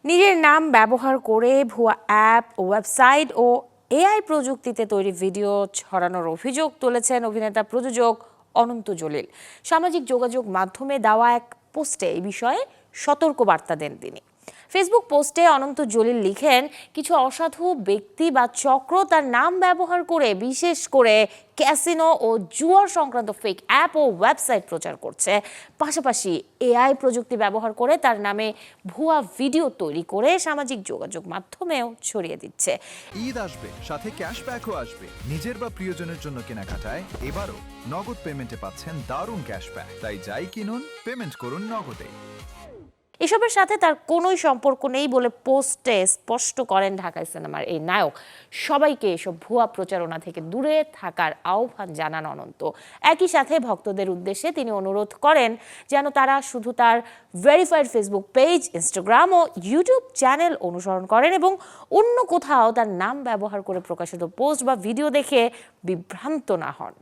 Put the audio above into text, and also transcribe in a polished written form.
নিজের নাম ব্যবহার করে ভুয়া অ্যাপ, ওয়েবসাইট ও এআই প্রযুক্তিতে তৈরি ভিডিও ছড়ানোর অভিযোগ তুলেছেন অভিনেতা প্রযোজক অনন্ত জলিল। সামাজিক যোগাযোগ মাধ্যমে দেওয়া এক পোস্টে এই বিষয়ে সতর্কবার্তা দেন তিনি। ফেসবুক পোস্টে অনন্ত জলিল লিখেন, কিছু অসাধু ব্যক্তি বা চক্র তার নাম ব্যবহার করে বিশেষ করে ক্যাসিনো ও জুয়া সংক্রান্ত ফেক অ্যাপ ও ওয়েবসাইট প্রচার করছে। পাশাপাশি এআই প্রযুক্তি ব্যবহার করে তার নামে ভুয়া ভিডিও তৈরি করে সামাজিক যোগাযোগ মাধ্যমেও ছড়িয়ে দিচ্ছে। ঈদ আসবে, সাথে ক্যাশব্যাকও আসবে। নিজের বা প্রিয়জনের জন্য কেনাকাটায় এবারও নগদ পেমেন্টে পাচ্ছেন দারুণ ক্যাশব্যাক। তাই যাই কিনুন, পেমেন্ট করুন নগদে। এসবের সাথে তার কোনোই সম্পর্ক নেই বলে পোস্টে স্পষ্ট করেন ঢাকাই সিনেমার এই নায়ক। সবাইকে এসব ভুয়া প্রচারণা থেকে দূরে থাকার আহ্বান জানান অনন্ত। একই সাথে ভক্তদের উদ্দেশ্যে তিনি অনুরোধ করেন যেন তারা শুধু তার ভেরিফাইড ফেসবুক পেজ, ইনস্টাগ্রাম ও ইউটিউব চ্যানেল অনুসরণ করেন এবং অন্য কোথাও তার নাম ব্যবহার করে প্রকাশিত পোস্ট বা ভিডিও দেখে বিভ্রান্ত না হন।